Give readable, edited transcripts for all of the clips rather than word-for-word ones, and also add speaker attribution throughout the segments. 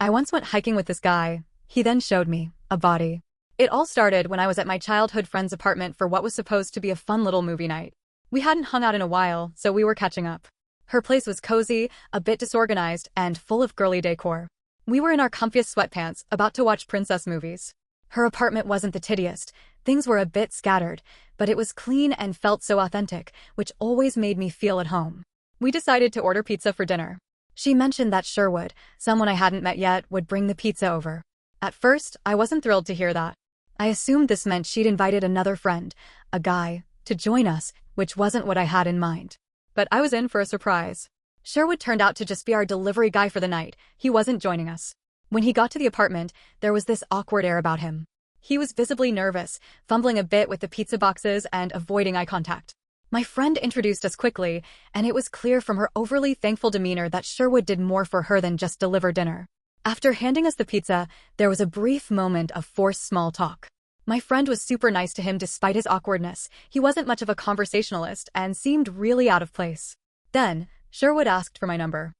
Speaker 1: I once went hiking with this guy. He then showed me a body. It all started when I was at my childhood friend's apartment for what was supposed to be a fun little movie night. We hadn't hung out in a while, so we were catching up. Her place was cozy, a bit disorganized, and full of girly decor. We were in our comfiest sweatpants, about to watch princess movies. Her apartment wasn't the tittiest. Things were a bit scattered, but it was clean and felt so authentic, which always made me feel at home. We decided to order pizza for dinner. She mentioned that Sherwood, someone I hadn't met yet, would bring the pizza over. At first, I wasn't thrilled to hear that. I assumed this meant she'd invited another friend, a guy, to join us, which wasn't what I had in mind. But I was in for a surprise. Sherwood turned out to just be our delivery guy for the night. He wasn't joining us. When he got to the apartment, there was this awkward air about him. He was visibly nervous, fumbling a bit with the pizza boxes and avoiding eye contact. My friend introduced us quickly, and it was clear from her overly thankful demeanor that Sherwood did more for her than just deliver dinner. After handing us the pizza, there was a brief moment of forced small talk. My friend was super nice to him despite his awkwardness. He wasn't much of a conversationalist and seemed really out of place. Then, Sherwood asked for my number.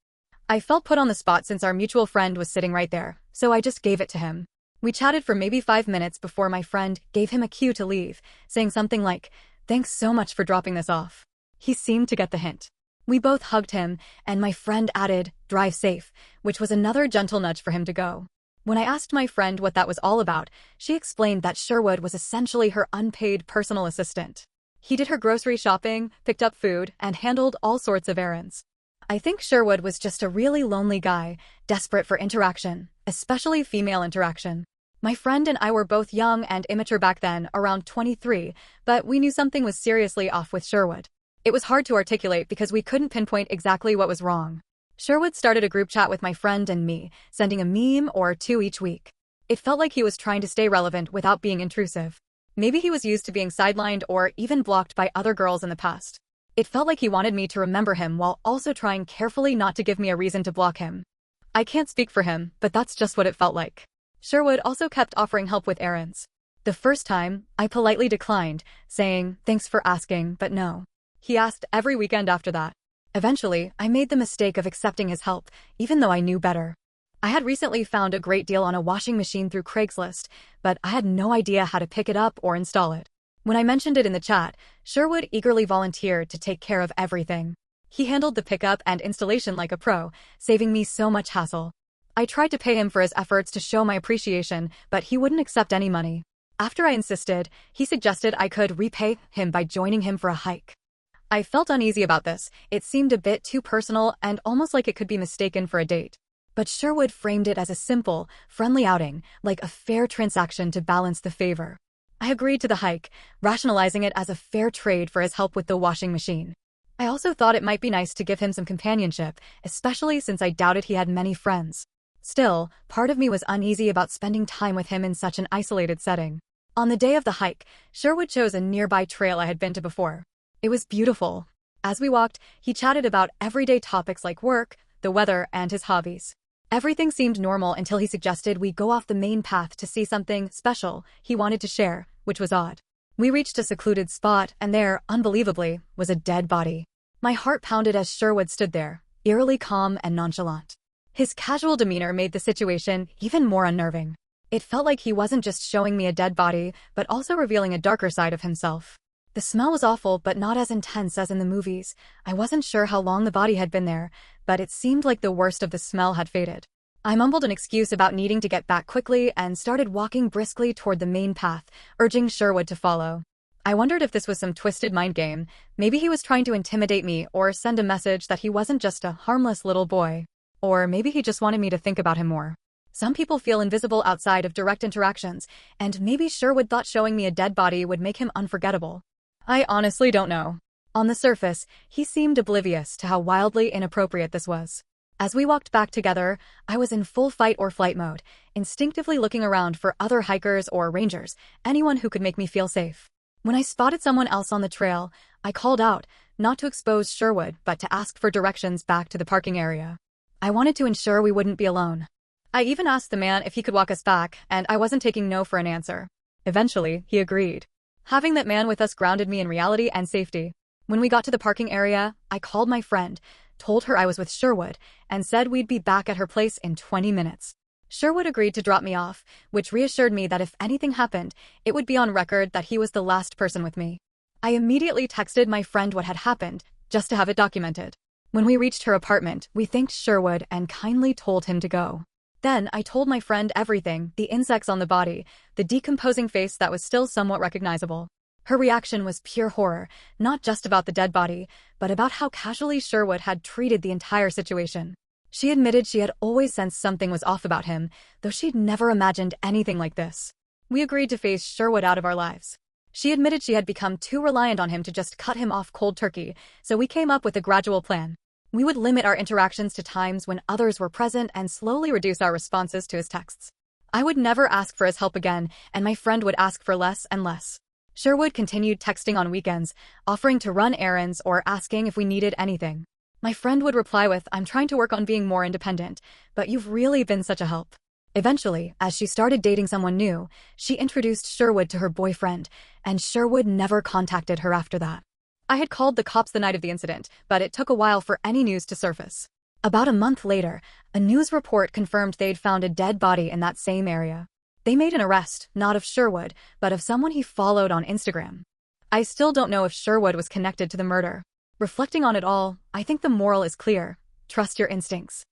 Speaker 1: I felt put on the spot since our mutual friend was sitting right there, so I just gave it to him. We chatted for maybe 5 minutes before my friend gave him a cue to leave, saying something like, "Thanks so much for dropping this off." He seemed to get the hint. We both hugged him, and my friend added, "Drive safe," which was another gentle nudge for him to go. When I asked my friend what that was all about, she explained that Sherwood was essentially her unpaid personal assistant. He did her grocery shopping, picked up food, and handled all sorts of errands. I think Sherwood was just a really lonely guy, desperate for interaction, especially female interaction. My friend and I were both young and immature back then, around 23, but we knew something was seriously off with Sherwood. It was hard to articulate because we couldn't pinpoint exactly what was wrong. Sherwood started a group chat with my friend and me, sending a meme or two each week. It felt like he was trying to stay relevant without being intrusive. Maybe he was used to being sidelined or even blocked by other girls in the past. It felt like he wanted me to remember him while also trying carefully not to give me a reason to block him. I can't speak for him, but that's just what it felt like. Sherwood also kept offering help with errands. The first time, I politely declined, saying, "Thanks for asking, but no." He asked every weekend after that. Eventually, I made the mistake of accepting his help, even though I knew better. I had recently found a great deal on a washing machine through Craigslist, but I had no idea how to pick it up or install it. When I mentioned it in the chat, Sherwood eagerly volunteered to take care of everything. He handled the pickup and installation like a pro, saving me so much hassle. I tried to pay him for his efforts to show my appreciation, but he wouldn't accept any money. After I insisted, he suggested I could repay him by joining him for a hike. I felt uneasy about this. It seemed a bit too personal and almost like it could be mistaken for a date. But Sherwood framed it as a simple, friendly outing, like a fair transaction to balance the favor. I agreed to the hike, rationalizing it as a fair trade for his help with the washing machine. I also thought it might be nice to give him some companionship, especially since I doubted he had many friends. Still, part of me was uneasy about spending time with him in such an isolated setting. On the day of the hike, Sherwood chose a nearby trail I had been to before. It was beautiful. As we walked, he chatted about everyday topics like work, the weather, and his hobbies. Everything seemed normal until he suggested we go off the main path to see something special he wanted to share, which was odd. We reached a secluded spot, and there, unbelievably, was a dead body. My heart pounded as Sherwood stood there, eerily calm and nonchalant. His casual demeanor made the situation even more unnerving. It felt like he wasn't just showing me a dead body, but also revealing a darker side of himself. The smell was awful, but not as intense as in the movies. I wasn't sure how long the body had been there, but it seemed like the worst of the smell had faded. I mumbled an excuse about needing to get back quickly and started walking briskly toward the main path, urging Sherwood to follow. I wondered if this was some twisted mind game. Maybe he was trying to intimidate me or send a message that he wasn't just a harmless little boy. Or maybe he just wanted me to think about him more. Some people feel invisible outside of direct interactions, and maybe Sherwood thought showing me a dead body would make him unforgettable. I honestly don't know. On the surface, he seemed oblivious to how wildly inappropriate this was. As we walked back together, I was in full fight or flight mode, instinctively looking around for other hikers or rangers, anyone who could make me feel safe. When I spotted someone else on the trail, I called out, not to expose Sherwood, but to ask for directions back to the parking area. I wanted to ensure we wouldn't be alone. I even asked the man if he could walk us back, and I wasn't taking no for an answer. Eventually, he agreed. Having that man with us grounded me in reality and safety. When we got to the parking area, I called my friend, told her I was with Sherwood, and said we'd be back at her place in 20 minutes. Sherwood agreed to drop me off, which reassured me that if anything happened, it would be on record that he was the last person with me. I immediately texted my friend what had happened, just to have it documented. When we reached her apartment, we thanked Sherwood and kindly told him to go. Then I told my friend everything, the insects on the body, the decomposing face that was still somewhat recognizable. Her reaction was pure horror, not just about the dead body, but about how casually Sherwood had treated the entire situation. She admitted she had always sensed something was off about him, though she'd never imagined anything like this. We agreed to phase Sherwood out of our lives. She admitted she had become too reliant on him to just cut him off cold turkey, so we came up with a gradual plan. We would limit our interactions to times when others were present and slowly reduce our responses to his texts. I would never ask for his help again, and my friend would ask for less and less. Sherwood continued texting on weekends, offering to run errands or asking if we needed anything. My friend would reply with, "I'm trying to work on being more independent, but you've really been such a help." Eventually, as she started dating someone new, she introduced Sherwood to her boyfriend, and Sherwood never contacted her after that. I had called the cops the night of the incident, but it took a while for any news to surface. About a month later, a news report confirmed they'd found a dead body in that same area. They made an arrest, not of Sherwood, but of someone he followed on Instagram. I still don't know if Sherwood was connected to the murder. Reflecting on it all, I think the moral is clear: trust your instincts.